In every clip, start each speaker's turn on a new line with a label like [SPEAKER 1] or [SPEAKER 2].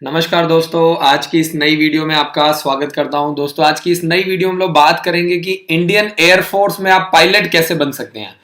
[SPEAKER 1] नमस्कार दोस्तों, आज की इस नई वीडियो में आपका स्वागत करता हूं। दोस्तों, आज की इस नई वीडियो में हम लोग बात करेंगे कि इंडियन एयरफोर्स में आप पायलट कैसे बन सकते हैं।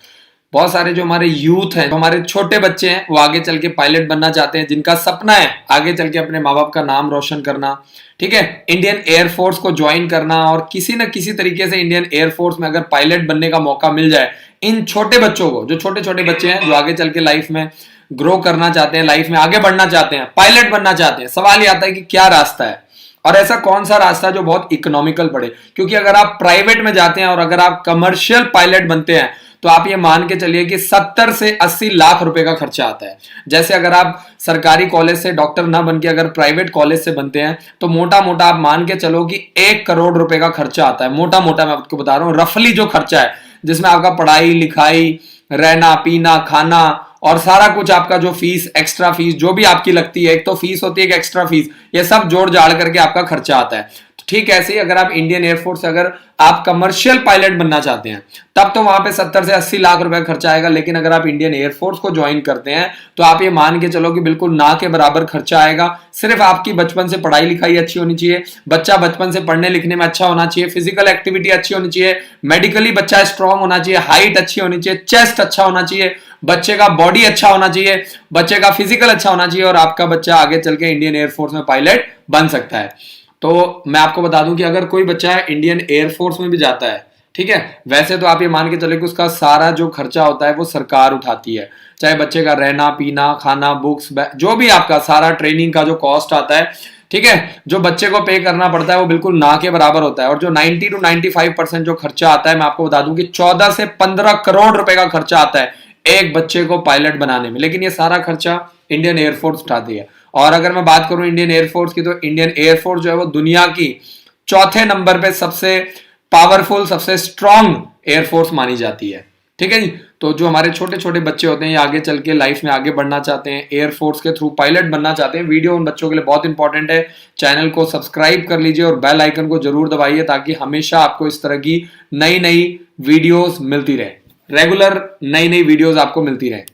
[SPEAKER 1] बहुत सारे जो हमारे यूथ हैं, जो हमारे छोटे बच्चे हैं, वो आगे चल के पायलट बनना चाहते हैं, जिनका सपना है आगे चल के अपने माँ बाप का नाम रोशन करना। ठीक है, इंडियन एयरफोर्स को ज्वाइन करना और किसी न किसी तरीके से इंडियन एयरफोर्स में अगर पायलट बनने का मौका मिल जाए, इन छोटे बच्चों को, जो छोटे छोटे बच्चे हैं, जो आगे चल के लाइफ में ग्रो करना चाहते हैं, लाइफ में आगे बढ़ना चाहते हैं, पायलट बनना चाहते हैं, सवाल ये आता है कि क्या रास्ता है और ऐसा कौन सा रास्ता जो बहुत इकोनॉमिकल पड़े। क्योंकि अगर आप प्राइवेट में जाते हैं और अगर आप कमर्शियल पायलट बनते हैं तो आप ये मान के चलिए कि 70 से 80 लाख रुपए का खर्चा आता है। जैसे अगर आप सरकारी कॉलेज से डॉक्टर ना बन के अगर प्राइवेट कॉलेज से बनते हैं तो मोटा मोटा आप मान के चलो कि 1 करोड़ रुपए का खर्चा आता है। मोटा मोटा मैं आपको बता रहा हूं, रफली जो खर्चा है, जिसमें आपका पढ़ाई लिखाई, रहना पीना खाना और सारा कुछ, आपका जो फीस, एक्स्ट्रा फीस जो भी आपकी लगती है, एक तो फीस होती है, एक एक्स्ट्रा फीस, ये सब जोड़ जाड़ करके आपका खर्चा आता है। तो ठीक ऐसे ही अगर आप इंडियन एयरफोर्स से अगर आप कमर्शियल पायलट बनना चाहते हैं तब तो वहां पे 70 से 80 लाख रुपए खर्चा आएगा। लेकिन अगर आप इंडियन एयरफोर्स को ज्वाइन करते हैं तो आप ये मान के चलो कि बिल्कुल ना के बराबर खर्चा आएगा। सिर्फ आपकी बचपन से पढ़ाई लिखाई अच्छी होनी चाहिए, बच्चा बचपन से पढ़ने लिखने में अच्छा होना चाहिए, फिजिकल एक्टिविटी अच्छी होनी चाहिए, मेडिकली बच्चा स्ट्रांग होना चाहिए, हाइट अच्छी होनी चाहिए, चेस्ट अच्छा होना चाहिए, बच्चे का बॉडी अच्छा होना चाहिए, बच्चे का फिजिकल अच्छा होना चाहिए और आपका बच्चा आगे चल के इंडियन एयरफोर्स में पायलट बन सकता है। तो मैं आपको बता दूं कि अगर कोई बच्चा इंडियन एयरफोर्स में भी जाता है, ठीक है, वैसे तो आप ये मान के चले कि उसका सारा जो खर्चा होता है वो सरकार उठाती है। चाहे बच्चे का रहना पीना खाना बुक्स जो भी आपका सारा ट्रेनिंग का जो कॉस्ट आता है, ठीक है, जो बच्चे को पे करना पड़ता है वो बिल्कुल ना के बराबर होता है। और जो 90 to 95% जो खर्चा आता है, मैं आपको बता दूं कि 14 से 15 करोड़ रुपए का खर्चा आता है एक बच्चे को पायलट बनाने में। लेकिन ये सारा खर्चा इंडियन एयरफोर्स उठाती है। और अगर मैं बात करूं इंडियन एयरफोर्स की, तो इंडियन एयरफोर्स जो है वो दुनिया की चौथे नंबर पे सबसे पावरफुल, सबसे स्ट्रांग एयरफोर्स मानी जाती है। ठीक है जी। तो जो हमारे छोटे छोटे बच्चे होते हैं, ये आगे चल के लाइफ में आगे बढ़ना चाहते हैं, एयरफोर्स के थ्रू पायलट बनना चाहते हैं, वीडियो उन बच्चों के लिए बहुत इंपॉर्टेंट है। चैनल को सब्सक्राइब कर लीजिए और बेल आइकन को जरूर दबाइए ताकि हमेशा आपको इस तरह की नई नई वीडियोस मिलती रहे, रेगुलर नई नई वीडियोस आपको मिलती रहे।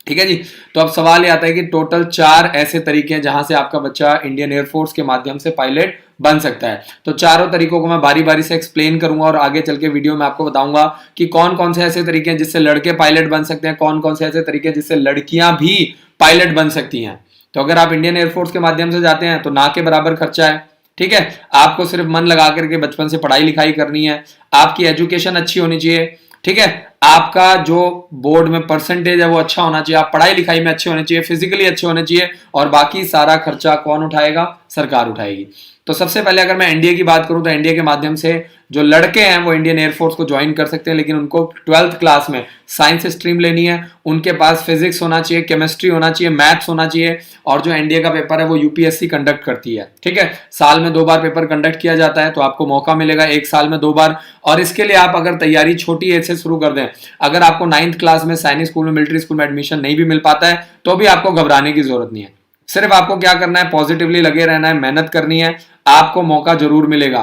[SPEAKER 1] ठीक है जी। तो अब सवाल ये आता है कि टोटल 4 ऐसे तरीके हैं जहां से आपका बच्चा इंडियन एयरफोर्स के माध्यम से पायलट बन सकता है। तो चारों तरीकों को मैं बारी बारी से एक्सप्लेन करूंगा और आगे चल के वीडियो में आपको बताऊंगा कि कौन कौन से ऐसे तरीके हैं जिससे लड़के पायलट बन सकते हैं, कौन कौन से ऐसे तरीके हैं जिससे लड़कियां भी पायलट बन सकती हैं। तो अगर आप इंडियन एयरफोर्स के माध्यम से जाते हैं तो ना के बराबर खर्चा है। ठीक है, आपको सिर्फ मन लगा करके बचपन से पढ़ाई लिखाई करनी है, आपकी एजुकेशन अच्छी होनी चाहिए। ठीक है, आपका जो बोर्ड में परसेंटेज है वो अच्छा होना चाहिए, आप पढ़ाई लिखाई में अच्छे होने चाहिए, फिजिकली अच्छे होने चाहिए और बाकी सारा खर्चा कौन उठाएगा? सरकार उठाएगी। तो सबसे पहले अगर मैं एनडीए की बात करूं तो एनडीए के माध्यम से जो लड़के हैं वो इंडियन एयरफोर्स को ज्वाइन कर सकते हैं, लेकिन उनको 12th क्लास में साइंस स्ट्रीम लेनी है, उनके पास फिजिक्स होना चाहिए, केमिस्ट्री होना चाहिए, मैथ्स होना चाहिए। और जो एनडीए का पेपर है वो यूपीएससी कंडक्ट करती है। ठीक है, साल में 2 बार पेपर कंडक्ट किया जाता है, तो आपको मौका मिलेगा 1 साल में 2 बार। और इसके लिए आप अगर तैयारी छोटी एज से शुरू कर दें, अगर आपको 9th क्लास में सैनिक स्कूल में, मिलिट्री स्कूल में एडमिशन नहीं भी मिल पाता है तो भी आपको घबराने की जरूरत नहीं है। सिर्फ आपको क्या करना है? पॉजिटिवली लगे रहना है, मेहनत करनी है, आपको मौका जरूर मिलेगा।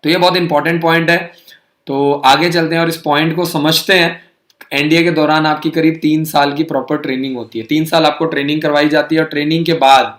[SPEAKER 1] तो ये बहुत इंपॉर्टेंट पॉइंट है। तो आगे चलते हैं और इस पॉइंट को समझते हैं। एनडीए के दौरान आपकी करीब 3 साल की प्रॉपर ट्रेनिंग होती है, 3 साल आपको ट्रेनिंग करवाई जाती है और ट्रेनिंग के बाद,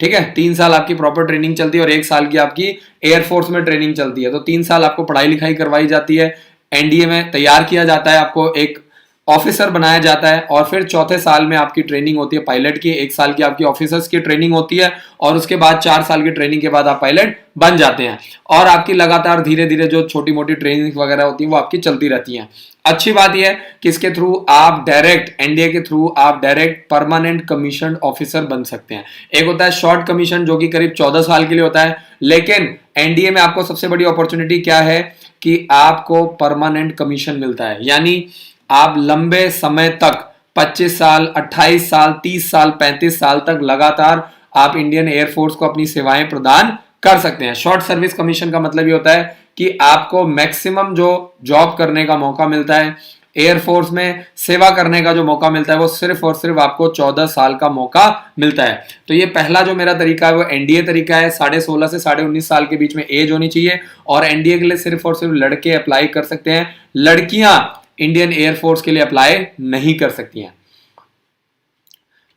[SPEAKER 1] ठीक है, 3 साल आपकी प्रॉपर ट्रेनिंग चलती है और 1 साल की आपकी एयरफोर्स में ट्रेनिंग चलती है। तो 3 साल आपको पढ़ाई लिखाई करवाई जाती है, एनडीए में तैयार किया जाता है, आपको एक ऑफिसर बनाया जाता है और फिर चौथे साल में आपकी ट्रेनिंग होती है पायलट की। 1 साल की आपकी ऑफिसर्स की ट्रेनिंग होती है और उसके बाद 4 साल की ट्रेनिंग के बाद आप पायलट बन जाते हैं। और आपकी लगातार धीरे धीरे जो छोटी मोटी ट्रेनिंग वगैरह होती है वो आपकी चलती रहती है। अच्छी बात यह है कि इसके थ्रू आप डायरेक्ट, एनडीए के थ्रू आप डायरेक्ट परमानेंट कमीशन ऑफिसर बन सकते हैं। एक होता है शॉर्ट कमीशन जो कि करीब 14 साल के लिए होता है, लेकिन एनडीए में आपको सबसे बड़ी अपॉर्चुनिटी क्या है कि आपको परमानेंट कमीशन मिलता है। यानी आप लंबे समय तक 25 साल, 28 साल, 30 साल, 35 साल तक लगातार आप इंडियन एयरफोर्स को अपनी सेवाएं प्रदान कर सकते हैं। शॉर्ट सर्विस कमीशन का मतलब ये होता है कि आपको मैक्सिमम जो जॉब करने का मौका मिलता है, एयरफोर्स में सेवा करने का जो मौका मिलता है, वो सिर्फ और सिर्फ आपको 14 साल का मौका मिलता है। तो ये पहला जो मेरा तरीका है वो एनडीए तरीका है। 16.5 से 19.5 साल के बीच में एज होनी चाहिए और एनडीए के लिए सिर्फ और सिर्फ लड़के अप्लाई कर सकते हैं, लड़कियां इंडियन एयरफोर्स के लिए अप्लाई नहीं कर सकती हैं।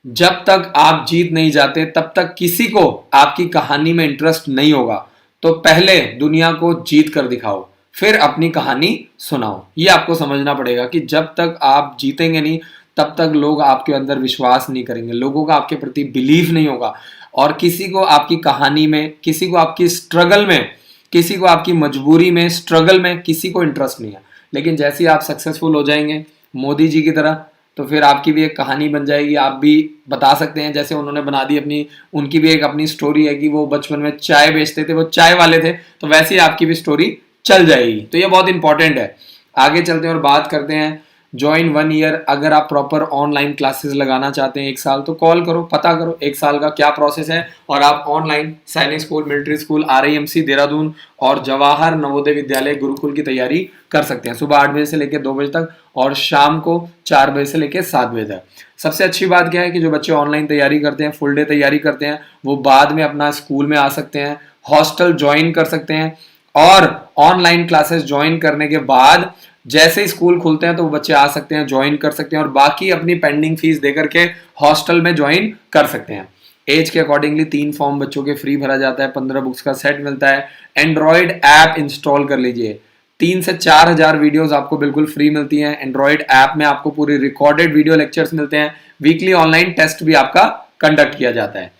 [SPEAKER 1] जब तक आप जीत नहीं जाते तब तक किसी को आपकी कहानी में इंटरेस्ट नहीं होगा। तो पहले दुनिया को जीत कर दिखाओ, फिर अपनी कहानी सुनाओ। ये आपको समझना पड़ेगा कि जब तक आप जीतेंगे नहीं तब तक लोग आपके अंदर विश्वास नहीं करेंगे, लोगों का आपके प्रति बिलीफ नहीं होगा, और किसी को आपकी कहानी में, किसी को आपकी स्ट्रगल में, किसी को आपकी मजबूरी में, स्ट्रगल में किसी को इंटरेस्ट नहीं है। लेकिन जैसे ही आप सक्सेसफुल हो जाएंगे मोदी जी की तरह, तो फिर आपकी भी एक कहानी बन जाएगी, आप भी बता सकते हैं जैसे उन्होंने बना दी अपनी, उनकी भी एक अपनी स्टोरी है कि वो बचपन में चाय बेचते थे, वो चाय वाले थे, तो वैसे ही आपकी भी स्टोरी चल जाएगी। तो ये बहुत इंपॉर्टेंट है। आगे चलते हैं और बात करते हैं ज्वाइन 1 ईयर। अगर आप प्रॉपर ऑनलाइन क्लासेस लगाना चाहते हैं 1 साल, तो कॉल करो, पता करो 1 साल का क्या प्रोसेस है, और आप ऑनलाइन सैनिक school, military school, RIMC Dehradun और जवाहर नवोदय विद्यालय गुरुकुल की तैयारी कर सकते हैं। सुबह 8 बजे से लेकर 2 बजे तक और शाम को 4 बजे से लेकर 7 बजे तक। सबसे अच्छी बात क्या है कि जो बच्चे ऑनलाइन तैयारी करते हैं, फुल डे तैयारी करते हैं, वो बाद में अपना स्कूल में आ सकते हैं, हॉस्टल ज्वाइन कर सकते हैं, और ऑनलाइन क्लासेस ज्वाइन करने के बाद जैसे ही स्कूल खुलते हैं तो वो बच्चे आ सकते हैं, ज्वाइन कर सकते हैं, और बाकी अपनी पेंडिंग फीस देकर के हॉस्टल में ज्वाइन कर सकते हैं। एज के अकॉर्डिंगली 3 फॉर्म बच्चों के फ्री भरा जाता है, 15 बुक्स का सेट मिलता है। एंड्रॉइड ऐप इंस्टॉल कर लीजिए, 3 से 4 हजार वीडियोस आपको बिल्कुल फ्री मिलती हैं। एंड्रॉइड ऐप में आपको पूरी रिकॉर्डेड वीडियो लेक्चर्स मिलते हैं। वीकली ऑनलाइन टेस्ट भी आपका कंडक्ट किया जाता है।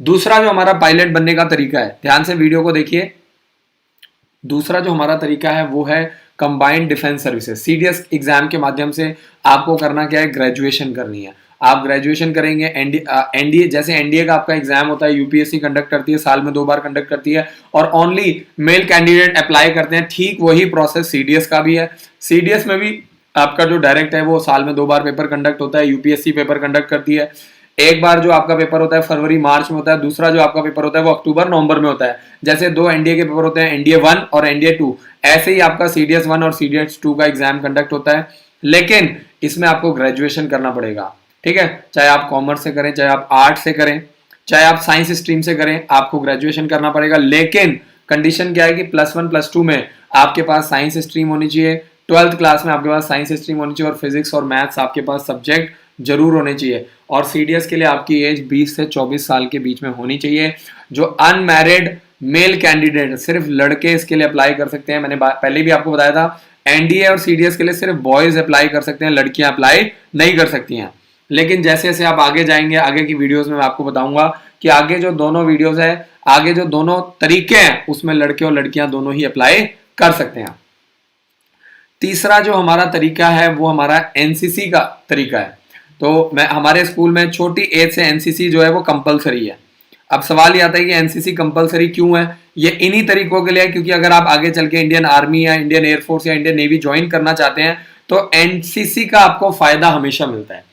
[SPEAKER 1] दूसरा जो हमारा पायलट बनने का तरीका है, ध्यान से वीडियो को देखिए। दूसरा जो हमारा तरीका है वो है combined defence services. CDS exam के माध्यम से आपको करना क्या है, ग्रेजुएशन करनी है। आप ग्रेजुएशन करेंगे, एनडीए जैसे एनडीए का आपका एग्जाम होता है, यूपीएससी कंडक्ट करती है, साल में 2 बार कंडक्ट करती है, और ओनली मेल कैंडिडेट अप्लाई करते हैं। ठीक वही प्रोसेस CDS का भी है। CDS में भी आपका जो डायरेक्ट है वो साल में 2 बार पेपर कंडक्ट होता है। यूपीएससी पेपर कंडक्ट करती है। एक बार जो आपका पेपर होता है फरवरी मार्च में होता है, दूसरा जो आपका पेपर होता है वो अक्टूबर नवंबर में होता है। जैसे 2 एनडीए के पेपर होते हैं, एनडीए 1 और एनडीए 2, ऐसे ही आपका CDS 1 और CDS 2 का एग्जाम कंडक्ट होता है। लेकिन इसमें आपको ग्रेजुएशन करना पड़ेगा, ठीक है। चाहे आप कॉमर्स से करें, चाहे आप आर्ट से करें, चाहे आप साइंस स्ट्रीम से करें, आपको ग्रेजुएशन करना पड़ेगा। लेकिन कंडीशन क्या है कि +1 +2 में आपके पास साइंस स्ट्रीम होनी चाहिए, 12th क्लास में आपके पास साइंस स्ट्रीम होनी चाहिए, और फिजिक्स और मैथ्स आपके पास सब्जेक्ट जरूर होने चाहिए। और CDS के लिए आपकी एज 20 से 24 साल के बीच में होनी चाहिए। जो अनमैरिड मेल कैंडिडेट, सिर्फ लड़के इसके लिए अप्लाई कर सकते हैं। मैंने पहले भी आपको बताया था, एनडीए और CDS के लिए सिर्फ बॉयज अप्लाई कर सकते हैं, लड़कियां अप्लाई नहीं कर सकती हैं। लेकिन जैसे जैसे आप आगे जाएंगे, आगे की वीडियोस में मैं आपको बताऊंगा कि आगे जो दोनों वीडियोस है, आगे जो दोनों तरीके हैं, उसमें लड़के और लड़कियां दोनों ही अप्लाई कर सकते हैं। तीसरा जो हमारा तरीका है वो हमारा NCC का तरीका है। तो मैं हमारे स्कूल में छोटी एज से NCC जो है वो कंपलसरी है। अब सवाल ये आता है कि NCC कंपलसरी क्यों है? ये इन्हीं तरीकों के लिए है क्योंकि अगर आप आगे चल के इंडियन आर्मी या इंडियन एयरफोर्स या इंडियन नेवी ज्वाइन करना चाहते हैं तो NCC का आपको फायदा हमेशा मिलता है,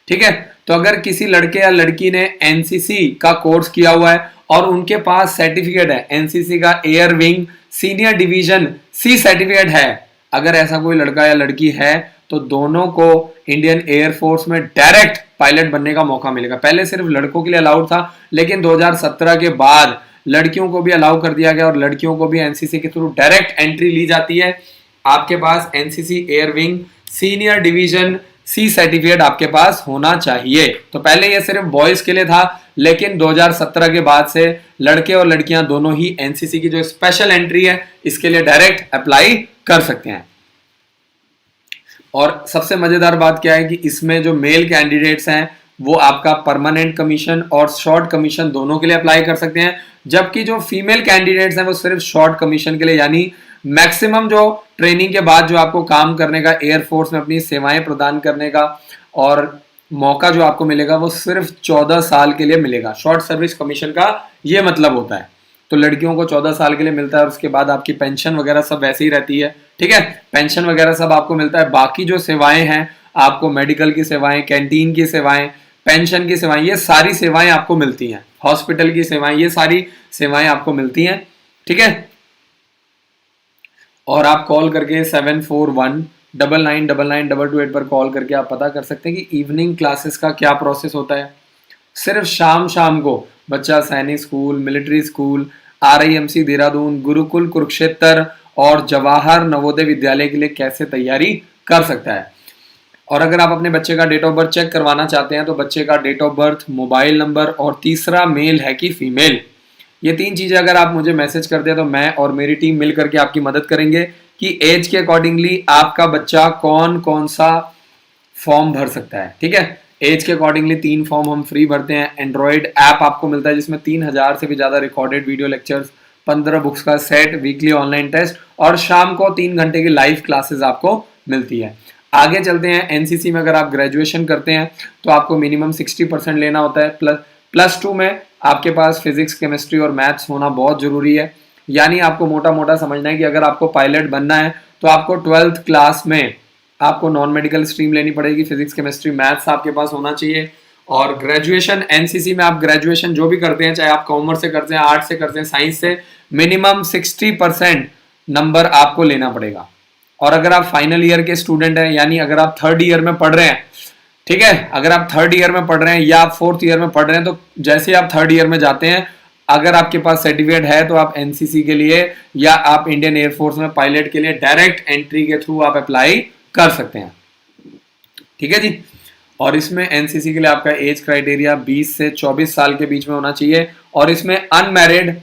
[SPEAKER 1] ठीक है। तो अगर किसी लड़के या लड़की ने NCC का कोर्स किया हुआ है और उनके पास सर्टिफिकेट है, NCC का air wing senior division C certificate है, अगर ऐसा कोई लड़का या लड़की है तो दोनों को इंडियन एयरफोर्स में डायरेक्ट पायलट बनने का मौका मिलेगा। पहले सिर्फ लड़कों के लिए अलाउड था, लेकिन 2017 के बाद लड़कियों को भी अलाउ कर दिया गया और लड़कियों को भी NCC के थ्रू डायरेक्ट एंट्री ली जाती है। आपके पास NCC air wing senior division C certificate आपके पास होना चाहिए। तो पहले ये सिर्फ बॉयज के लिए था, लेकिन 2017 के बाद से लड़के और लड़कियां दोनों ही NCC की जो स्पेशल एंट्री है इसके लिए डायरेक्ट अप्लाई कर सकते हैं। और सबसे मजेदार बात क्या है कि इसमें जो मेल कैंडिडेट्स हैं वो आपका परमानेंट कमीशन और शॉर्ट कमीशन दोनों के लिए अप्लाई कर सकते हैं, जबकि जो फीमेल कैंडिडेट्स हैं वो सिर्फ शॉर्ट कमीशन के लिए, यानी मैक्सिमम जो ट्रेनिंग के बाद जो आपको काम करने का, एयरफोर्स में अपनी सेवाएं प्रदान करने का और मौका जो आपको मिलेगा वो सिर्फ 14 साल के लिए मिलेगा। शॉर्ट सर्विस कमीशन का ये मतलब होता है। तो लड़कियों को 14 साल के लिए मिलता है और उसके बाद आपकी पेंशन वगैरह सब वैसे ही रहती है, ठीक है। पेंशन वगैरह सब आपको मिलता है। बाकी जो सेवाएं हैं, आपको मेडिकल की सेवाएं, कैंटीन की सेवाएं, पेंशन की सेवाएं, ये सारी सेवाएं आपको मिलती हैं। हॉस्पिटल की सेवाएं, ये सारी सेवाएं आपको मिलती हैं, ठीक है। और आप कॉल करके 7419999228 पर कॉल करके आप पता कर सकते हैं कि इवनिंग क्लासेस का क्या प्रोसेस होता है। सिर्फ शाम को बच्चा सैनिक school, military school, RIMC Dehradun, Gurukul Kurukshetra और जवाहर नवोदय विद्यालय के लिए कैसे तैयारी कर सकता है। और अगर आप अपने बच्चे का डेट ऑफ बर्थ चेक करवाना चाहते हैं तो बच्चे का date of birth, mobile number और तीसरा मेल है कि फीमेल, ये 3 चीजें अगर आप मुझे मैसेज कर दें तो मैं और मेरी टीम मिल करके आपकी मदद करेंगे कि एज के अकॉर्डिंगली आपका बच्चा कौन कौन सा फॉर्म भर सकता है। ठीक है, एज के अकॉर्डिंगली 3 फॉर्म हम फ्री भरते हैं। एंड्रॉइड ऐप आपको मिलता है जिसमें 3000 से भी ज्यादा रिकॉर्डेड वीडियो लेक्चर्स, 15 बुक्स का सेट, वीकली ऑनलाइन टेस्ट और शाम को 3 घंटे की लाइव क्लासेस आपको मिलती है। आगे चलते हैं, एनसीसी में अगर आप ग्रेजुएशन करते हैं तो आपको मिनिमम 60% लेना होता है। प्लस 2 में आपके पास फिजिक्स, केमिस्ट्री और मैथ्स होना बहुत जरूरी है। यानी आपको मोटा मोटा समझना है कि अगर आपको पायलट बनना है तो आपको 12th क्लास में आपको नॉन मेडिकल स्ट्रीम लेनी पड़ेगी, फिजिक्स, केमिस्ट्री, मैथ्स आपके पास होना चाहिए। और ग्रेजुएशन एनसीसी में आप ग्रेजुएशन जो भी करते हैं, चाहे आप कॉमर्स से करते हैं, आर्ट्स से करते हैं, साइंस से, मिनिमम 60% नंबर आपको लेना पड़ेगा। और अगर आप फाइनल ईयर के स्टूडेंट हैं, यानी अगर आप 3rd ईयर में पढ़ रहे हैं, ठीक है, अगर आप 3rd ईयर में पढ़ रहे हैं या आप 4th ईयर में पढ़ रहे हैं, तो जैसे आप 3rd ईयर में जाते हैं, अगर आपके पास सर्टिफिकेट है तो आप एनसीसी के लिए या आप इंडियन एयरफोर्स में पायलट के लिए डायरेक्ट एंट्री के थ्रू आप अप्लाई कर सकते हैं। ठीक है जी। और इसमें एनसीसी के लिए आपका एज क्राइटेरिया 20 से 24 साल के बीच में होना चाहिए। और इसमें अनमैरिड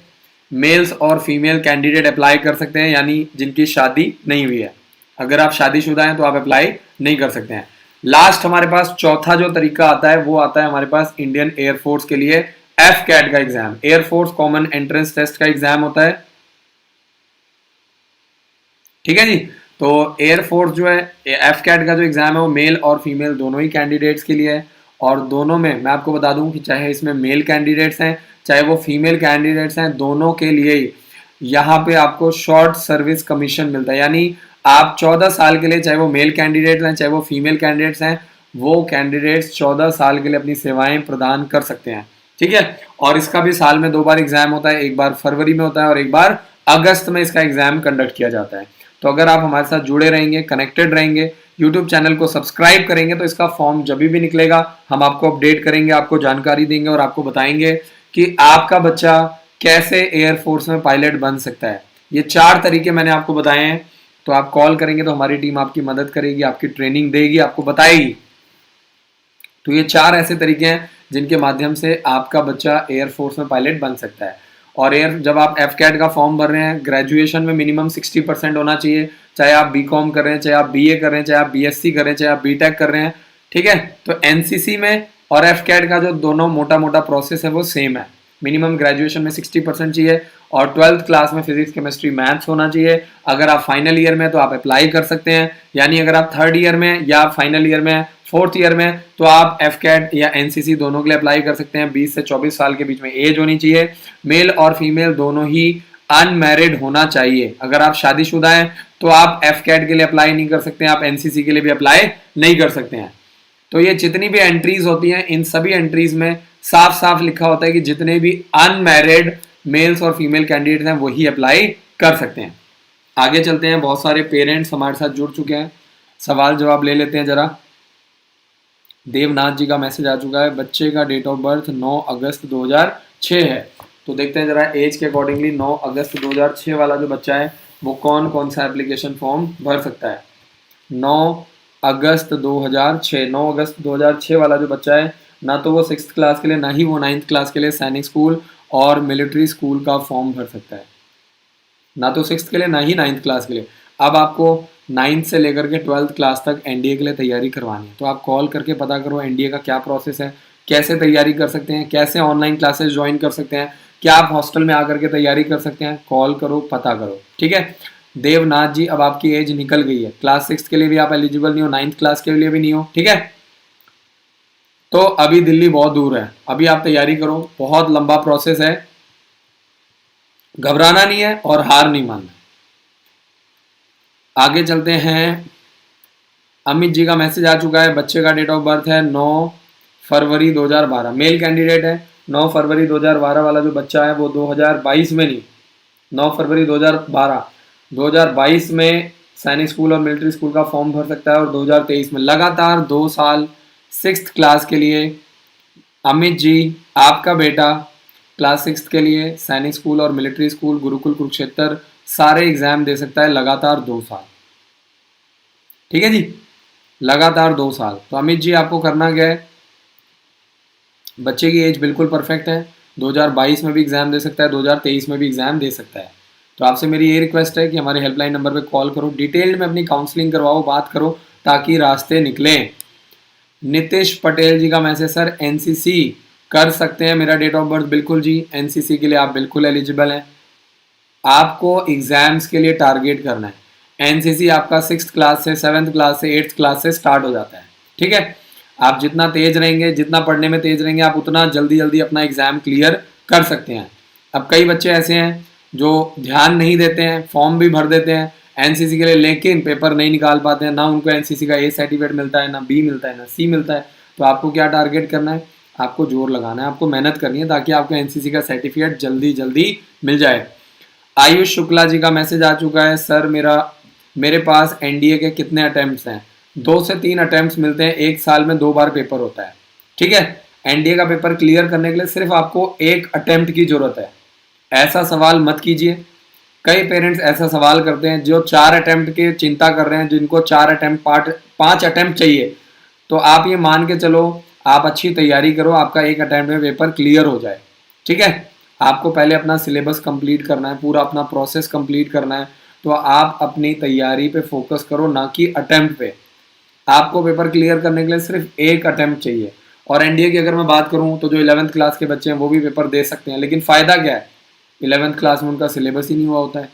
[SPEAKER 1] मेल्स और फीमेल कैंडिडेट अप्लाई कर सकते हैं, यानी जिनकी शादी नहीं हुई है। अगर आप शादीशुदा हैं तो आप अप्लाई नहीं कर सकते हैं। लास्ट हमारे पास चौथा जो तरीका आता है वो आता है हमारे पास इंडियन एयरफोर्स के लिए एफ कैट का exam, air force common entrance test का एग्जाम होता है। ठीक है जी। तो एयरफोर्स जो है, एफ कैट का जो एग्जाम है वो मेल और फीमेल दोनों ही कैंडिडेट्स के लिए है। और दोनों में मैं आपको बता दूं कि चाहे इसमें मेल कैंडिडेट्स हैं चाहे वो फीमेल कैंडिडेट्स हैं, दोनों के लिए ही यहाँ पे आपको शॉर्ट सर्विस कमीशन मिलता है। यानी आप 14 साल के लिए, चाहे वो मेल कैंडिडेट्स हैं चाहे वो फीमेल कैंडिडेट्स हैं, वो कैंडिडेट्स 14 साल के लिए अपनी सेवाएं प्रदान कर सकते हैं। ठीक है। और इसका भी साल में 2 बार एग्जाम होता है, एक बार फरवरी में होता है और एक बार अगस्त में इसका एग्जाम कंडक्ट किया जाता है। तो अगर आप हमारे साथ जुड़े रहेंगे, कनेक्टेड रहेंगे, यूट्यूब चैनल को सब्सक्राइब करेंगे तो इसका फॉर्म जब भी निकलेगा हम आपको अपडेट करेंगे, आपको जानकारी देंगे और आपको बताएंगे कि आपका बच्चा कैसे एयरफोर्स में पायलट बन सकता है। ये 4 तरीके मैंने आपको बताए हैं। तो आप कॉल करेंगे तो हमारी टीम आपकी मदद करेगी, आपकी ट्रेनिंग देगी, आपको बताएगी। तो ये 4 ऐसे तरीके हैं जिनके माध्यम से आपका बच्चा एयरफोर्स में पायलट बन सकता है। और जब आप एफ कैट का फॉर्म भर रहे हैं, ग्रेजुएशन में मिनिमम 60% होना चाहिए, चाहे आप बीकॉम कर रहे हैं, चाहे आप बीए कर रहे हैं, चाहे आप बीएससी कर रहे हैं, चाहे आप बीटेक कर रहे हैं। ठीक है। तो एनसीसी में और एफ कैट का जो दोनों मोटा मोटा प्रोसेस है वो सेम है। मिनिमम ग्रेजुएशन में 60% चाहिए और 12th क्लास में फिजिक्स, केमिस्ट्री, मैथ्स होना चाहिए। अगर आप फाइनल ईयर में तो आप अप्लाई कर सकते हैं, यानी अगर आप 3rd ईयर में या फाइनल ईयर में, 4th ईयर में, तो आप एफ कैट या एनसीसी दोनों के लिए अप्लाई कर सकते हैं। 20 से 24 साल के बीच में एज होनी चाहिए। मेल और फीमेल दोनों ही अनमैरिड होना चाहिए। अगर आप शादीशुदा हैं तो आप एफ कैट के लिए अप्लाई नहीं कर सकते हैं, आप एनसीसी के लिए भी अप्लाई नहीं कर सकते हैं। तो ये जितनी भी एंट्रीज होती हैं, इन सभी एंट्रीज में साफ साफ लिखा होता है कि जितने भी अनमैरिड मेल्स और फीमेल कैंडिडेट हैं वही अप्लाई कर सकते हैं। आगे चलते हैं, बहुत सारे पेरेंट्स हमारे साथ जुड़ चुके हैं, सवाल जवाब ले लेते हैं जरा। देवनाथ जी का मैसेज आ चुका है, बच्चे का डेट ऑफ बर्थ 9 अगस्त 2006 है। तो देखते हैं जरा एज के अकॉर्डिंगली 9 अगस्त 2006 वाला जो बच्चा है वो कौन कौन सा एप्लीकेशन फॉर्म भर सकता है। 9 अगस्त 2006, 9 अगस्त 2006 वाला जो बच्चा है, ना तो वो 6th क्लास के लिए, ना ही वो 9th क्लास के लिए सैनिक स्कूल और मिलिट्री स्कूल का फॉर्म भर सकता है। ना तो 6th के लिए, ना ही 9th क्लास के लिए। अब आपको 9th से लेकर के 12th क्लास तक एनडीए के लिए तैयारी करवानी है, तो आप कॉल करके पता करो एनडीए का क्या प्रोसेस है, कैसे तैयारी कर सकते हैं, कैसे ऑनलाइन क्लासेस ज्वाइन कर सकते हैं, क्या आप हॉस्टल में आकर के तैयारी कर सकते हैं। कॉल करो, पता करो। ठीक है। देवनाथ जी, अब आपकी एज निकल गई है, क्लास 6 के लिए भी आप एलिजिबल नहीं हो, 9th क्लास के लिए भी नहीं हो। ठीक है। तो अभी दिल्ली बहुत दूर है, अभी आप तैयारी करो, बहुत लंबा प्रोसेस है, घबराना नहीं है और हार नहीं मानना। आगे चलते हैं, अमित जी का मैसेज आ चुका है, बच्चे का डेट ऑफ बर्थ है 9 फरवरी 2012, मेल कैंडिडेट है। 9 फरवरी 2012 वाला जो बच्चा है वो 2022 में नहीं, 9 फरवरी 2012, 2022 में सैनिक स्कूल और मिलिट्री स्कूल का फॉर्म भर सकता है और 2023 में लगातार 2 साल 6th क्लास के लिए। अमित जी, आपका बेटा क्लास 6th के लिए सैनिक स्कूल और मिलिट्री स्कूल, गुरुकुल कुरुक्षेत्र सारे एग्जाम दे सकता है लगातार 2 साल। ठीक है जी, लगातार 2 साल। तो अमित जी आपको करना क्या है, बच्चे की एज बिल्कुल परफेक्ट है, 2022 में भी एग्जाम दे सकता है, 2023 में भी एग्जाम दे सकता है। तो आपसे मेरी ये रिक्वेस्ट है कि हमारे हेल्पलाइन नंबर पे कॉल करो, डिटेल्ड में अपनी काउंसलिंग करवाओ, बात करो, ताकि रास्ते निकलें। नितिश पटेल जी का मैसेज, सर एनसीसी कर सकते हैं, मेरा डेट ऑफ बर्थ, बिल्कुल जी, एनसीसी के लिए आप बिल्कुल एलिजिबल हैं। आपको एग्जाम्स के लिए टारगेट करना है। एनसीसी आपका 6th क्लास से, 7th क्लास से, 8th क्लास से स्टार्ट हो जाता है, ठीक है। आप जितना तेज रहेंगे, जितना पढ़ने में तेज रहेंगे, आप उतना जल्दी जल्दी अपना एग्जाम क्लियर कर सकते हैं। अब कई बच्चे ऐसे हैं जो ध्यान नहीं देते हैं, फॉर्म भी भर देते हैं एनसीसी के लिए, लेकिन पेपर नहीं निकाल पाते हैं, ना उनको एनसीसी का ए सर्टिफिकेट मिलता है, ना बी मिलता है, ना सी मिलता है। तो आपको क्या टारगेट करना है, आपको जोर लगाना है, आपको मेहनत करनी है, ताकि आपको एनसीसी का सर्टिफिकेट जल्दी जल्दी मिल जाए। आयुष शुक्ला जी का मैसेज आ चुका है, सर मेरे पास एनडीए के कितने अटेम्प्ट्स हैं। 2 से 3 अटेम्प्ट्स मिलते हैं, 1 साल में 2 बार पेपर होता है, ठीक है। एनडीए का पेपर क्लियर करने के लिए सिर्फ आपको 1 अटेम्प्ट की जरूरत है। ऐसा सवाल मत कीजिए। कई पेरेंट्स ऐसा सवाल करते हैं जो 4 अटेम्प्ट की चिंता कर रहे हैं, जिनको 4 अटेम्प्ट 5 अटेम्प्ट चाहिए। तो आप ये मान के चलो, आप अच्छी तैयारी करो, आपका 1 अटेम्प्ट में पेपर क्लियर हो जाए, ठीक है। आपको पहले अपना सिलेबस कंप्लीट करना है, पूरा अपना प्रोसेस कंप्लीट करना है। तो आप अपनी तैयारी पे फोकस करो, ना कि अटेम्प्ट पे। आपको पेपर क्लियर करने के लिए सिर्फ 1 अटेम्प्ट चाहिए। और एनडीए की अगर मैं बात करूं तो जो 11th क्लास के बच्चे हैं वो भी पेपर दे सकते हैं, लेकिन फ़ायदा क्या है, 11th क्लास में उनका सिलेबस ही नहीं हुआ होता है।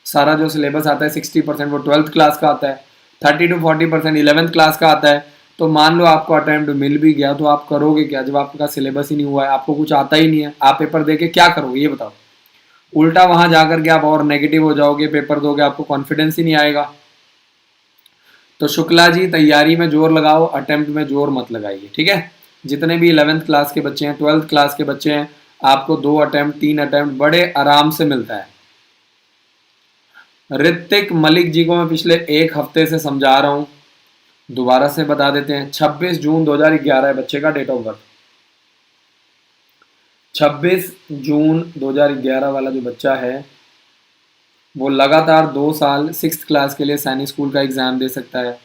[SPEAKER 1] सारा जो सिलेबस आता है 60% वो 12th क्लास का आता है, 30 to 40% 11th क्लास का आता है। तो मान लो आपको अटेम्प्ट मिल भी गया, तो आप करोगे क्या जब आपका सिलेबस ही नहीं हुआ है, आपको कुछ आता ही नहीं है, आप पेपर दे के क्या करोगे ये बताओ। उल्टा वहां जाकर के आप और नेगेटिव हो जाओगे, पेपर दोगे, आपको कॉन्फिडेंस ही नहीं आएगा। तो शुक्ला जी तैयारी में जोर लगाओ, अटेम्प्ट में जोर मत लगाइए, ठीक है। जितने भी 11th क्लास के बच्चे हैं, 12th क्लास के बच्चे हैं, आपको 2 अटेम्प्ट 3 अटेम्प्ट बड़े आराम से मिलता है। ऋतिक मलिक जी को मैं पिछले 1 हफ्ते से समझा रहा हूं, दोबारा से बता देते हैं। 26 जून 2011 है बच्चे का डेट ऑफ बर्थ। 26 जून 2011 वाला जो बच्चा है वो लगातार 2 साल 6th क्लास के लिए सैनिक स्कूल का एग्जाम दे सकता है,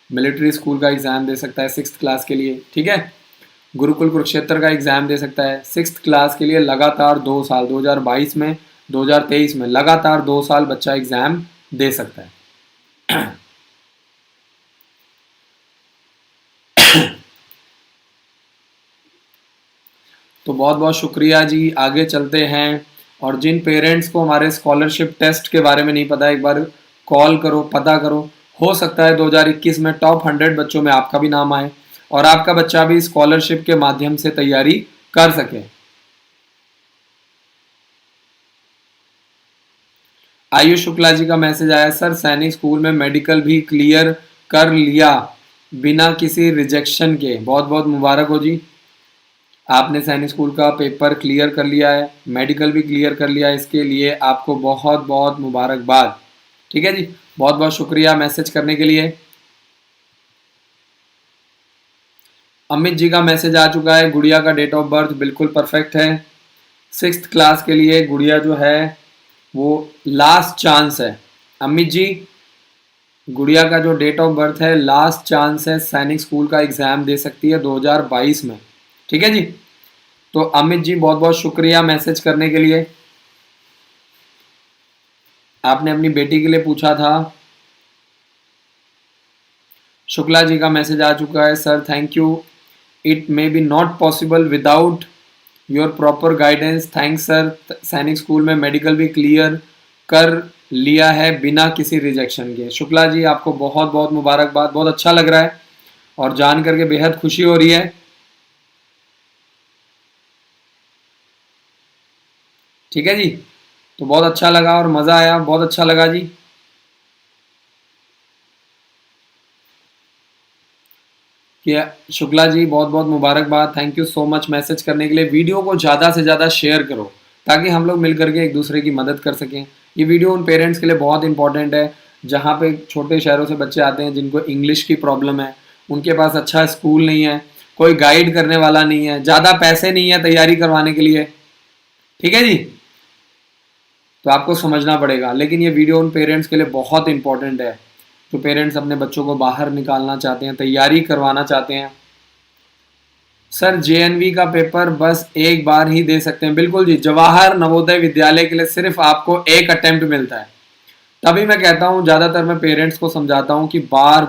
[SPEAKER 1] मिलिट्री स्कूल का एग्जाम दे सकता है 6th क्लास के लिए, ठीक है। गुरुकुल कुरुक्षेत्र का एग्जाम दे सकता है 6th क्लास के लिए, लगातार 2 साल, 2022 में 2023 में लगातार 2 साल बच्चा एग्जाम दे सकता है। तो बहुत बहुत शुक्रिया जी, आगे चलते हैं। और जिन पेरेंट्स को हमारे स्कॉलरशिप टेस्ट के बारे में नहीं पता, एक बार कॉल करो, पता करो। हो सकता है 2021 में टॉप 100 बच्चों में आपका भी नाम आए और आपका बच्चा भी स्कॉलरशिप के माध्यम से तैयारी कर सके। आयुष शुक्ला जी का मैसेज आया, सर सैनिक स्कूल में मेडिकल भी क्लियर कर लिया बिना किसी रिजेक्शन के। बहुत बहुत मुबारक हो जी, आपने सैनिक स्कूल का पेपर क्लियर कर लिया है, मेडिकल भी क्लियर कर लिया है, इसके लिए आपको बहुत बहुत मुबारकबाद, ठीक है जी। बहुत बहुत शुक्रिया मैसेज करने के लिए। अमित जी का मैसेज आ चुका है, गुड़िया का डेट ऑफ बर्थ बिल्कुल परफेक्ट है। 6th क्लास के लिए गुड़िया जो है वो लास्ट चांस है। अमित जी, गुड़िया का जो डेट ऑफ बर्थ है लास्ट चांस है, सैनिक स्कूल का एग्जाम दे सकती है 2022 में, ठीक है जी। तो अमित जी बहुत बहुत शुक्रिया मैसेज करने के लिए। आपने अपनी बेटी के लिए पूछा था। शुक्ला जी का मैसेज आ चुका है, sir thank you, it may be not possible without your proper guidance, thanks sir. सैनिक स्कूल में मेडिकल भी क्लियर कर लिया है बिना किसी रिजेक्शन के। शुक्ला जी आपको बहुत बहुत मुबारकबाद, बहुत अच्छा लग रहा है और जान करके बेहद खुशी हो रही है। ठीक है जी, तो बहुत अच्छा लगा और मज़ा आया, बहुत अच्छा लगा जी। कि शुक्ला जी बहुत बहुत मुबारकबाद, thank you so much message करने के लिए। वीडियो को ज़्यादा से ज़्यादा शेयर करो ताकि हम लोग मिल करके एक दूसरे की मदद कर सकें। ये वीडियो उन पेरेंट्स के लिए बहुत इंपॉर्टेंट है जहाँ पे छोटे शहरों से बच्चे आते हैं जिनको इंग्लिश की प्रॉब्लम है, उनके पास अच्छा स्कूल नहीं है, कोई गाइड करने वाला नहीं है, ज़्यादा पैसे नहीं है तैयारी करवाने के लिए, ठीक है जी। तो आपको समझना पड़ेगा, लेकिन ये वीडियो उन पेरेंट्स के लिए बहुत इंपॉर्टेंट है तो पेरेंट्स अपने बच्चों को बाहर निकालना चाहते हैं, तैयारी करवाना चाहते हैं। सर जेएनवी का पेपर बस एक बार ही दे सकते हैं। बिल्कुल जी, जवाहर नवोदय विद्यालय के लिए सिर्फ आपको एक अटेम्प्ट मिलता है। तभी मैं कहता हूँ, ज़्यादातर मैं पेरेंट्स को समझाता हूँ कि बार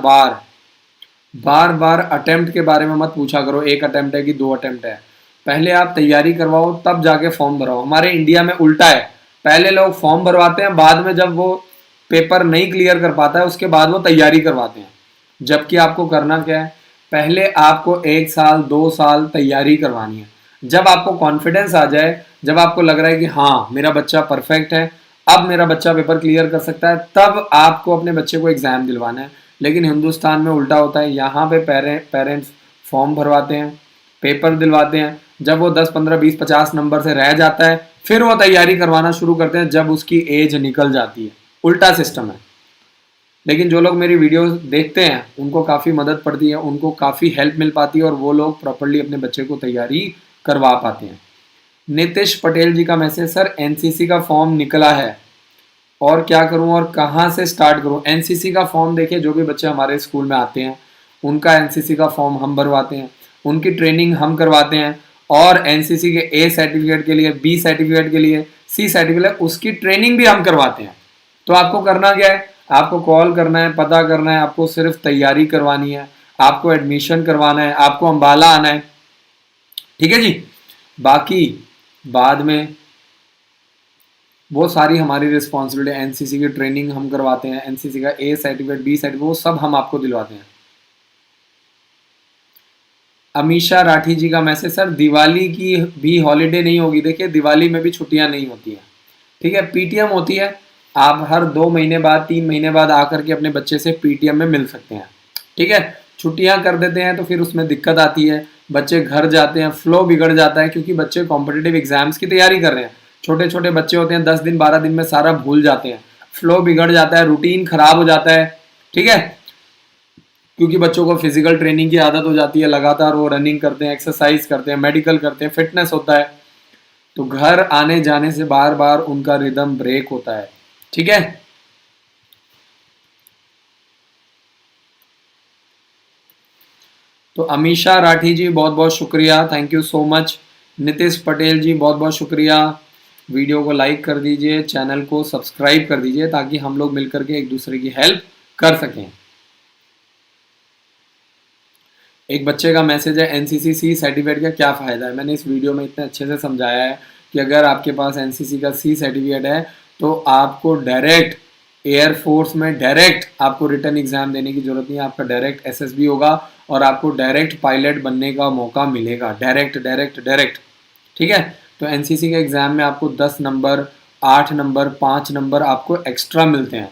[SPEAKER 1] बार अटेम्प्ट के बारे में मत पूछा करो, एक अटेम्प्ट है कि 2 अटेम्प्ट है। पहले आप तैयारी करवाओ, तब जाके फॉर्म भरवाओ। हमारे इंडिया में उल्टा है, पहले लोग फॉर्म भरवाते हैं, बाद में जब वो पेपर नहीं क्लियर कर पाता है उसके बाद वो तैयारी करवाते हैं। जबकि आपको करना क्या है, पहले आपको 1 साल 2 साल तैयारी करवानी है। जब आपको कॉन्फिडेंस आ जाए, जब आपको लग रहा है कि हाँ मेरा बच्चा परफेक्ट है, अब मेरा बच्चा पेपर क्लियर कर सकता है, तब आपको अपने बच्चे को एग्जाम दिलवाना है। लेकिन हिंदुस्तान में उल्टा होता है, यहाँ पे पेरेंट्स फॉर्म भरवाते हैं, पेपर दिलवाते हैं, जब वो 10 15 20 50 नंबर से रह जाता है फिर वो तैयारी करवाना शुरू करते हैं जब उसकी एज निकल जाती है। उल्टा सिस्टम है। लेकिन जो लोग मेरी वीडियो देखते हैं उनको काफ़ी मदद पड़ती है, उनको काफ़ी हेल्प मिल पाती है और वो लोग प्रॉपरली अपने बच्चे को तैयारी करवा पाते हैं। नितिश पटेल जी का मैसेज, सर एनसीसी का फॉर्म निकला है और क्या करूं और कहां से स्टार्ट करूं। एनसीसी का फॉर्म देखिए, जो भी बच्चे हमारे स्कूल में आते हैं उनका एनसीसी का फॉर्म हम भरवाते हैं, उनकी ट्रेनिंग हम करवाते हैं, और एनसीसी के ए सर्टिफिकेट के लिए, बी सर्टिफिकेट के लिए, सी सर्टिफिकेट, उसकी ट्रेनिंग भी हम करवाते हैं। तो आपको करना क्या है, आपको कॉल करना है, पता करना है, आपको सिर्फ तैयारी करवानी है, आपको एडमिशन करवाना है, आपको अम्बाला आना है। ठीक है जी। बाकी बाद में वो सारी हमारी रिस्पॉन्सिबिलिटी, एनसीसी की ट्रेनिंग हम करवाते हैं, एनसीसी का ए सर्टिफिकेट बी सर्टिफिकेट वो सब हम आपको दिलवाते हैं। अमीशा राठी जी का मैसेज, सर दिवाली की भी हॉलीडे नहीं होगी। देखिए दिवाली में भी छुट्टियां नहीं होती हैं, ठीक है, पीटीएम होती है। आप हर 2 महीने बाद 3 महीने बाद आकर के अपने बच्चे से पीटीएम में मिल सकते हैं। ठीक है, छुट्टियां कर देते हैं तो फिर उसमें दिक्कत आती है, बच्चे घर जाते हैं, फ्लो बिगड़ जाता है, क्योंकि बच्चे कॉम्पिटिटिव एग्जाम्स की तैयारी कर रहे हैं। छोटे छोटे बच्चे होते हैं, 10 दिन 12 दिन में सारा भूल जाते हैं, फ्लो बिगड़ जाता है, रूटीन खराब हो जाता है। ठीक है, क्योंकि बच्चों को फिजिकल ट्रेनिंग की आदत हो जाती है, लगातार वो रनिंग करते हैं, एक्सरसाइज करते हैं, मेडिकल करते हैं, फिटनेस होता है, तो घर आने जाने से बार बार उनका रिदम ब्रेक होता है। ठीक है, तो अमीशा राठी जी बहुत बहुत शुक्रिया, thank you so much. Nitish Patel ji बहुत बहुत शुक्रिया। वीडियो को लाइक कर दीजिए, चैनल को सब्सक्राइब कर दीजिए, ताकि हम लोग मिलकर के एक दूसरे की हेल्प कर सकें। एक बच्चे का मैसेज है, एनसीसी सी सर्टिफिकेट का क्या फ़ायदा है। मैंने इस वीडियो में इतने अच्छे से समझाया है कि अगर आपके पास एनसीसी का सी सर्टिफिकेट है तो आपको डायरेक्ट एयरफोर्स में डायरेक्ट आपको रिटर्न एग्जाम देने की जरूरत नहीं है, आपका डायरेक्ट एसएसबी होगा और आपको डायरेक्ट पायलट बनने का मौका मिलेगा, डायरेक्ट डायरेक्ट डायरेक्ट। ठीक है, तो एनसीसी के एग्ज़ाम में आपको 10 नंबर, 8 नंबर, 5 नंबर आपको एक्स्ट्रा मिलते हैं।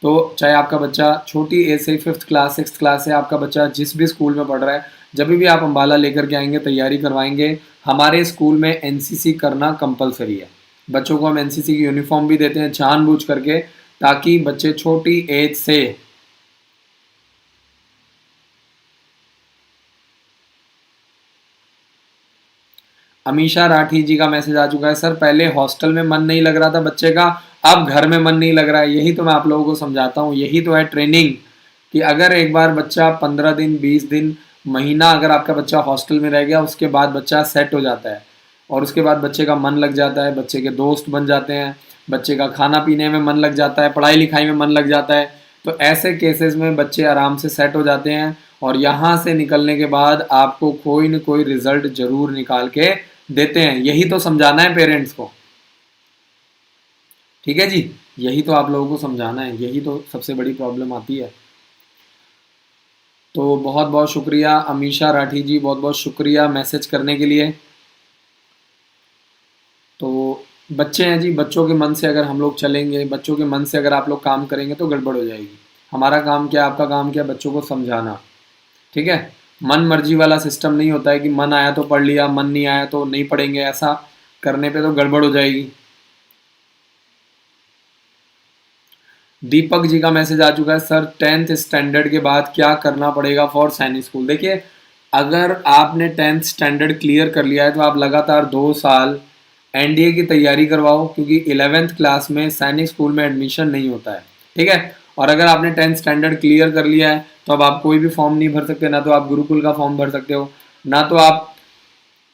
[SPEAKER 1] तो चाहे आपका बच्चा छोटी एज से 5th क्लास 6th क्लास से आपका बच्चा जिस भी स्कूल में पढ़ रहा है, जब भी आप अम्बाला लेकर के आएंगे, तैयारी करवाएंगे, हमारे स्कूल में एनसीसी करना कंपलसरी है। बच्चों को हम एनसीसी की यूनिफॉर्म भी देते हैं जानबूझ करके, ताकि बच्चे छोटी एज से अमीशा राठी जी का मैसेज आ चुका है, सर पहले हॉस्टल में मन नहीं लग रहा था बच्चे का, अब घर में मन नहीं लग रहा है। यही तो मैं आप लोगों को समझाता हूँ, यही तो है ट्रेनिंग, कि अगर एक बार बच्चा 15 दिन 20 दिन महीना अगर आपका बच्चा हॉस्टल में रह गया, उसके बाद बच्चा सेट हो जाता है और उसके बाद बच्चे का मन लग जाता है, बच्चे के दोस्त बन जाते हैं, बच्चे का खाना पीने में मन लग जाता है, पढ़ाई लिखाई में मन लग जाता है। तो ऐसे केसेस में बच्चे आराम से सेट हो जाते हैं और यहाँ से निकलने के बाद आपको कोई न कोई रिजल्ट जरूर निकाल के देते हैं। यही तो समझाना है पेरेंट्स को। ठीक है जी, यही तो आप लोगों को समझाना है, यही तो सबसे बड़ी प्रॉब्लम आती है। तो बहुत बहुत शुक्रिया अमीशा राठी जी, बहुत बहुत शुक्रिया मैसेज करने के लिए। तो बच्चे हैं जी, बच्चों के मन से अगर हम लोग चलेंगे, बच्चों के मन से अगर आप लोग काम करेंगे तो गड़बड़ हो जाएगी। हमारा काम क्या, आपका काम क्या, बच्चों को समझाना। ठीक है, मन मर्जी वाला सिस्टम नहीं होता है कि मन आया तो पढ़ लिया, मन नहीं आया तो नहीं पढ़ेंगे, ऐसा करने पे तो गड़बड़ हो जाएगी। दीपक जी का मैसेज आ चुका है, सर 10th स्टैंडर्ड के बाद क्या करना पड़ेगा फॉर सैनिक स्कूल। देखिए, अगर आपने 10th स्टैंडर्ड क्लियर कर लिया है तो आप लगातार 2 साल एनडीए की तैयारी करवाओ, क्योंकि 11th क्लास में सैनिक स्कूल में एडमिशन नहीं होता है। ठीक है, और अगर आपने 10th स्टैंडर्ड क्लियर कर लिया है तो अब आप कोई भी फॉर्म नहीं भर सकते, ना तो आप गुरुकुल का फॉर्म भर सकते हो, ना तो आप,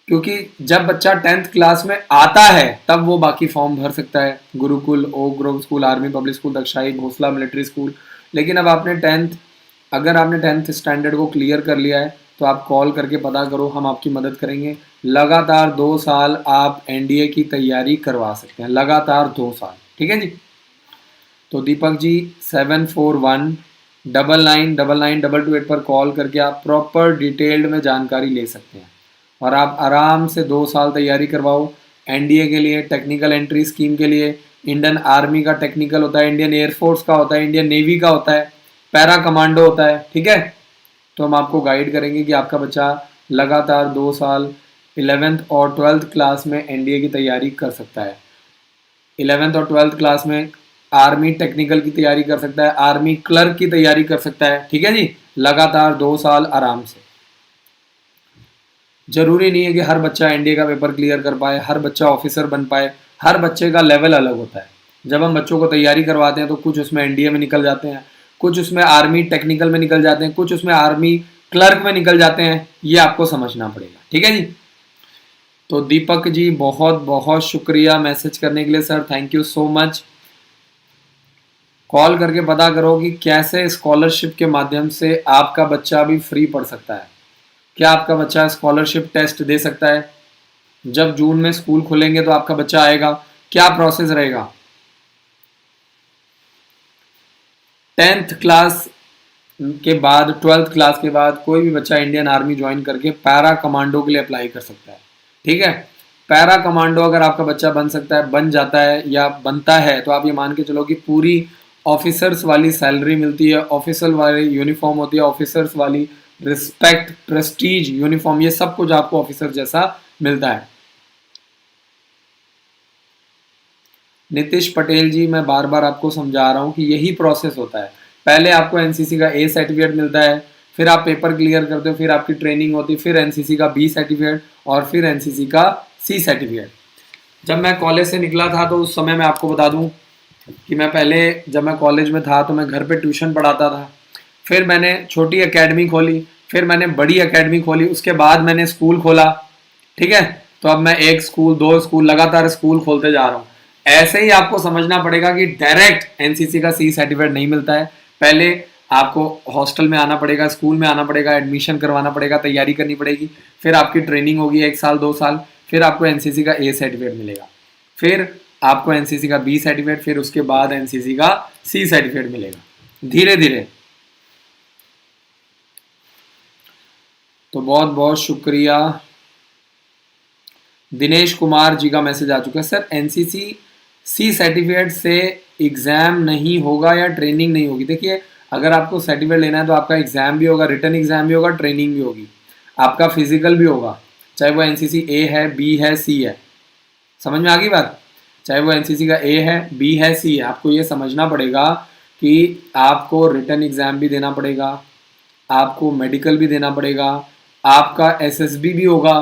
[SPEAKER 1] क्योंकि जब बच्चा 10th क्लास में आता है तब वो बाकी फॉर्म भर सकता है, Gurukul, oak grove school, army public school, दक्षाई, भोसला मिलिट्री स्कूल। लेकिन अब आपने 10th, अगर आपने 10th स्टैंडर्ड को क्लियर कर लिया है तो आप कॉल करके पता करो, हम आपकी मदद करेंगे। लगातार 2 साल आप एनडीए की तैयारी करवा सकते हैं, लगातार 2 साल, ठीक है जी। तो दीपक जी 7419999228 पर कॉल करके आप प्रॉपर डिटेल्ड में जानकारी ले सकते हैं और आप आराम से 2 साल तैयारी करवाओ एनडीए के लिए, टेक्निकल एंट्री स्कीम के लिए। इंडियन आर्मी का टेक्निकल होता है, इंडियन एयरफोर्स का होता है, इंडियन नेवी का होता है, पैरा कमांडो होता है, ठीक है। तो हम आपको गाइड करेंगे कि आपका बच्चा लगातार 2 साल 11th और 12th क्लास में एनडीए की तैयारी कर सकता है। 11th और 12th क्लास में आर्मी टेक्निकल की तैयारी कर सकता है, आर्मी क्लर्क की तैयारी कर सकता है, ठीक है जी। लगातार 2 साल आराम से। जरूरी नहीं है कि हर बच्चा एनडीए का पेपर क्लियर कर पाए, हर बच्चा ऑफिसर बन पाए, हर बच्चे का लेवल अलग होता है। जब हम बच्चों को तैयारी करवाते हैं तो कुछ उसमें एनडीए में निकल जाते हैं, कुछ उसमें आर्मी टेक्निकल में निकल जाते हैं, कुछ उसमें आर्मी क्लर्क में निकल जाते हैं, ये आपको समझना पड़ेगा, ठीक है जी। तो दीपक जी बहुत बहुत शुक्रिया मैसेज करने के लिए sir, thank you so much. Call करके पता करो कि कैसे स्कॉलरशिप के माध्यम से आपका बच्चा भी फ्री पढ़ सकता है। क्या आपका बच्चा स्कॉलरशिप टेस्ट दे सकता है? जब जून में स्कूल खुलेंगे तो आपका बच्चा आएगा, क्या प्रोसेस रहेगा? 10th क्लास के बाद, 12th क्लास के बाद कोई भी बच्चा इंडियन आर्मी ज्वाइन करके पैरा कमांडो के लिए अप्लाई कर सकता है, ठीक है। पैरा कमांडो अगर आपका बच्चा बन सकता है, बन जाता है या बनता है, तो आप ये मान के चलो कि पूरी ऑफिसर्स वाली सैलरी मिलती है, ऑफिसर वाली यूनिफॉर्म होती है, ऑफिसर्स वाली रिस्पेक्ट, प्रेस्टीज, यूनिफॉर्म, ये सब कुछ आपको ऑफिसर जैसा मिलता है। नितिश पटेल जी मैं बार बार आपको समझा रहा हूँ कि यही प्रोसेस होता है। पहले आपको एनसीसी का ए सर्टिफिकेट मिलता है, फिर आप पेपर क्लियर करते हो, फिर आपकी ट्रेनिंग होती है, फिर एनसीसी का बी सर्टिफिकेट और फिर एनसीसी का सी सर्टिफिकेट। जब मैं कॉलेज से निकला था तो उस समय मैं आपको बता दूं कि मैं पहले, जब मैं कॉलेज में था तो मैं घर पे ट्यूशन पढ़ाता था, फिर मैंने छोटी एकेडमी खोली, फिर मैंने बड़ी एकेडमी खोली, उसके बाद मैंने स्कूल खोला, ठीक है। तो अब मैं 1 स्कूल 2 स्कूल लगातार स्कूल खोलते जा रहा हूँ। ऐसे ही आपको समझना पड़ेगा कि डायरेक्ट एनसीसी का सी सर्टिफिकेट नहीं मिलता है। पहले आपको हॉस्टल में आना पड़ेगा, स्कूल में आना पड़ेगा, एडमिशन करवाना पड़ेगा, तैयारी करनी पड़ेगी, फिर आपकी ट्रेनिंग होगी 1 साल 2 साल, फिर आपको एनसीसी का ए सर्टिफिकेट मिलेगा, फिर आपको एनसीसी का बी सर्टिफिकेट, फिर उसके बाद एनसीसी का सी सर्टिफिकेट मिलेगा धीरे धीरे। तो बहुत बहुत शुक्रिया। दिनेश कुमार जी का मैसेज आ चुका है, सर एनसीसी सी सर्टिफिकेट से एग्जाम नहीं होगा या ट्रेनिंग नहीं होगी? देखिए, अगर आपको सर्टिफिकेट लेना है तो आपका एग्जाम भी होगा, रिटन एग्जाम भी होगा, ट्रेनिंग भी होगी, आपका फिजिकल भी होगा, चाहे वो एनसीसी ए है, बी है, सी है। समझ में आ गई बात? चाहे वो एनसीसी का ए है, बी है, सी है, आपको ये समझना पड़ेगा कि आपको रिटन एग्जाम भी देना पड़ेगा, आपको मेडिकल भी देना पड़ेगा, आपका एसएसबी भी होगा,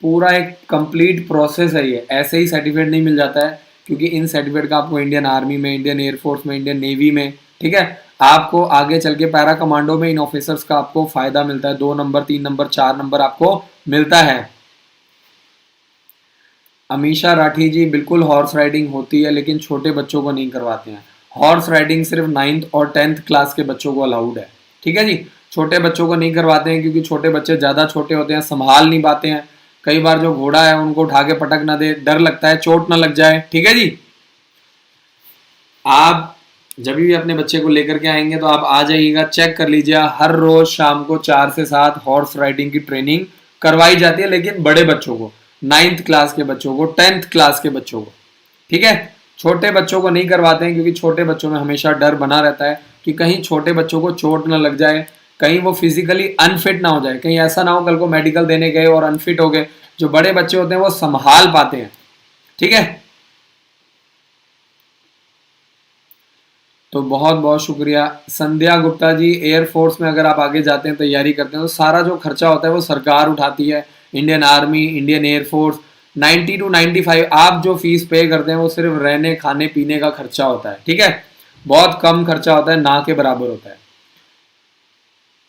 [SPEAKER 1] पूरा एक कंप्लीट प्रोसेस है ये। ऐसे ही सर्टिफिकेट नहीं मिल जाता है, क्योंकि इन सर्टिफिकेट का आपको इंडियन आर्मी में, इंडियन एयरफोर्स में, इंडियन नेवी में, ठीक है, आपको आगे चल के पैरा कमांडो में इन ऑफिसर्स का आपको फायदा मिलता है, 2 नंबर 3 नंबर 4 नंबर आपको मिलता है। अमीशा राठी जी बिल्कुल हॉर्स राइडिंग होती है, लेकिन छोटे बच्चों को नहीं करवाते हैं। हॉर्स राइडिंग सिर्फ 9th और 10th क्लास के बच्चों को अलाउड है, ठीक है जी। छोटे बच्चों को नहीं करवाते हैं क्योंकि छोटे बच्चे ज़्यादा छोटे होते हैं, संभाल नहीं पाते हैं। कई बार जो घोड़ा है उनको उठा के पटक ना दे, डर लगता है चोट ना लग जाए, ठीक है जी। आप जब भी अपने बच्चे को लेकर के आएंगे तो आप आ जाइएगा, चेक कर लीजिए, हर रोज शाम को 4 से 7 हॉर्स राइडिंग की ट्रेनिंग करवाई जाती है, लेकिन बड़े बच्चों को, 9th क्लास के बच्चों को, 10th क्लास के बच्चों को, ठीक है। छोटे बच्चों को नहीं करवाते हैं क्योंकि छोटे बच्चों में हमेशा डर बना रहता है कि कहीं छोटे बच्चों को चोट ना लग जाए, कहीं वो फिजिकली अनफिट ना हो जाए, कहीं ऐसा ना हो कल को मेडिकल देने गए और अनफिट हो गए। जो बड़े बच्चे होते हैं वो संभाल पाते हैं, ठीक है। तो बहुत बहुत शुक्रिया। संध्या गुप्ता जी, एयरफोर्स में अगर आप आगे जाते हैं, तैयारी करते हैं, तो सारा जो खर्चा होता है वो सरकार उठाती है। Indian army, Indian air force 90 to 95 आप जो फीस पे करते हैं वो सिर्फ रहने खाने पीने का खर्चा होता है, ठीक है। बहुत कम खर्चा होता है, ना के बराबर होता है।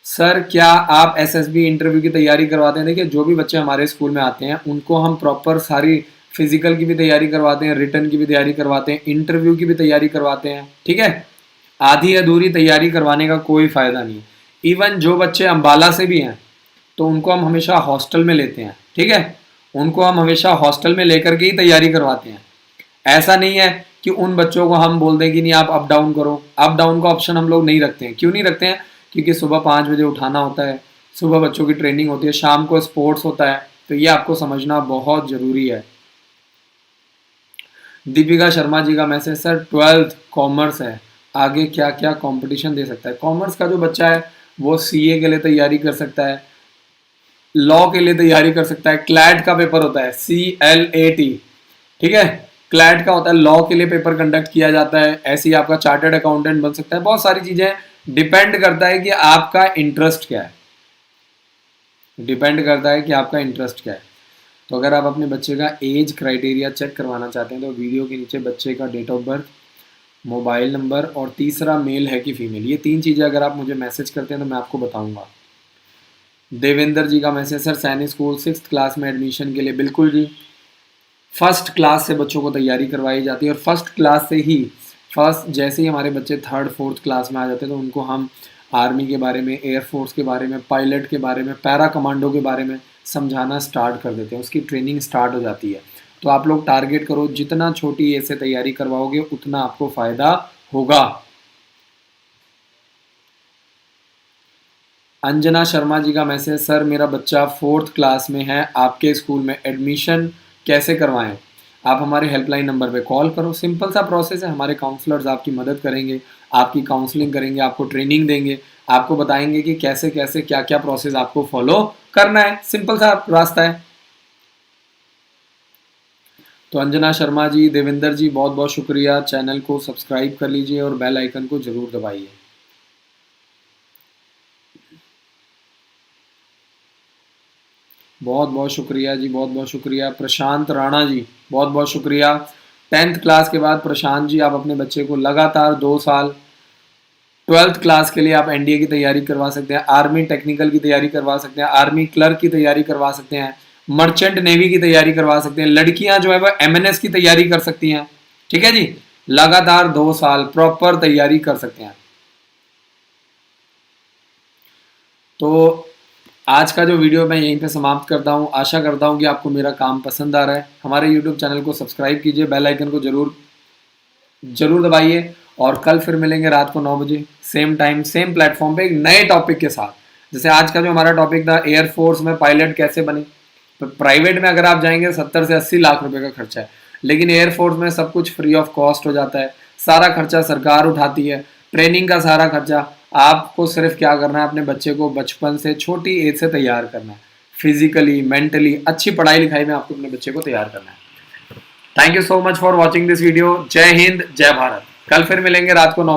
[SPEAKER 1] सर क्या आप एसएसबी इंटरव्यू की तैयारी करवाते हैं? देखिए जो भी बच्चे हमारे स्कूल में आते हैं उनको हम प्रॉपर सारी फिजिकल की भी तैयारी करवाते हैं, रिटर्न की भी तैयारी करवाते हैं, इंटरव्यू की भी तैयारी करवाते हैं, ठीक है। आधी अधूरी तैयारी करवाने का कोई फायदा नहीं। इवन जो बच्चे अंबाला से भी हैं तो उनको हम हमेशा हॉस्टल में लेते हैं, ठीक है। उनको हम हमेशा हॉस्टल में लेकर के ही तैयारी करवाते हैं। ऐसा नहीं है कि उन बच्चों को हम बोल दें कि नहीं आप अप डाउन करो। अप डाउन का ऑप्शन हम लोग नहीं रखते हैं। क्यों नहीं रखते हैं? क्योंकि सुबह 5 बजे उठाना होता है, सुबह बच्चों की ट्रेनिंग होती है, शाम को स्पोर्ट्स होता है, तो ये आपको समझना बहुत ज़रूरी है। दीपिका शर्मा जी का मैसेज, सर 12th कॉमर्स है, आगे क्या क्या कंपटीशन दे सकता है? कॉमर्स का जो बच्चा है वो सीए के लिए तैयारी कर सकता है, लॉ के लिए तैयारी कर सकता है, क्लैट का पेपर होता है CLAT, ठीक है, क्लैट का होता है, लॉ के लिए पेपर कंडक्ट किया जाता है, ऐसे ही आपका चार्टर्ड अकाउंटेंट बन सकता है। बहुत सारी चीजें डिपेंड करता है कि आपका इंटरेस्ट क्या है, डिपेंड करता है कि आपका इंटरेस्ट क्या है। तो अगर आप अपने बच्चे का एज क्राइटेरिया चेक करवाना चाहते हैं तो वीडियो के नीचे बच्चे का date of birth, mobile number और तीसरा मेल है कि फीमेल, ये 3 चीज़ें अगर आप मुझे मैसेज करते हैं तो मैं आपको बताऊंगा। देवेंद्र जी का मैसेज, सर सैनिक स्कूल 6th क्लास में एडमिशन के लिए, बिल्कुल जी, फर्स्ट क्लास से बच्चों को तैयारी करवाई जाती है और फर्स्ट क्लास से ही जैसे ही हमारे बच्चे 3rd 4th क्लास में आ जाते हैं तो उनको हम आर्मी के बारे में, एयरफोर्स के बारे में, पायलट के बारे में, पैरा कमांडो के बारे में समझाना स्टार्ट कर देते हैं, उसकी ट्रेनिंग स्टार्ट हो जाती है। तो आप लोग टारगेट करो, जितना छोटी एज से तैयारी करवाओगे उतना आपको फ़ायदा होगा। अंजना शर्मा जी का मैसेज, सर मेरा बच्चा 4th क्लास में है, आपके स्कूल में एडमिशन कैसे करवाएं? आप हमारे हेल्पलाइन नंबर पे कॉल करो, सिंपल सा प्रोसेस है, हमारे काउंसलर्स आपकी मदद करेंगे, आपकी काउंसलिंग करेंगे, आपको ट्रेनिंग देंगे, आपको बताएंगे कि कैसे कैसे क्या क्या प्रोसेस आपको फॉलो करना है, सिंपल सा रास्ता है। तो अंजना शर्मा जी, देवेंद्र जी, बहुत बहुत शुक्रिया। चैनल को सब्सक्राइब कर लीजिए और बेल आइकन को जरूर दबाइए। बहुत बहुत शुक्रिया जी, बहुत बहुत शुक्रिया। प्रशांत राणा जी, बहुत बहुत शुक्रिया। 10th क्लास के बाद प्रशांत जी आप अपने बच्चे को लगातार 2 साल 12th क्लास के लिए आप एनडीए की तैयारी करवा सकते हैं, आर्मी टेक्निकल की तैयारी करवा सकते हैं, आर्मी क्लर्क की तैयारी करवा सकते हैं, मर्चेंट नेवी की तैयारी करवा सकते हैं, लड़कियां जो है वह एमएनएस की तैयारी कर सकती हैं, ठीक है जी। लगातार 2 साल प्रॉपर तैयारी कर सकते हैं। तो आज का जो वीडियो मैं यहीं पे समाप्त करता हूँ। आशा करता हूँ कि आपको मेरा काम पसंद आ रहा है। हमारे यूट्यूब चैनल को सब्सक्राइब कीजिए, बेल आइकन को जरूर दबाइए और कल फिर मिलेंगे रात को 9 बजे सेम टाइम सेम प्लेटफॉर्म पे एक नए टॉपिक के साथ। जैसे आज का जो हमारा टॉपिक था, एयरफोर्स में पायलट कैसे बने। तो प्राइवेट में अगर आप जाएंगे 70 से 80 लाख रुपए का खर्चा है, लेकिन एयरफोर्स में सब कुछ फ्री ऑफ कॉस्ट हो जाता है, सारा खर्चा सरकार उठाती है, ट्रेनिंग का सारा खर्चा। आपको सिर्फ क्या करना है, अपने बच्चे को बचपन से छोटी एज से तैयार करना है, फिजिकली मेंटली अच्छी पढ़ाई लिखाई में आपको अपने बच्चे को तैयार करना है। Thank you so much for watching this video. जय हिंद, जय भारत। कल फिर मिलेंगे रात को 9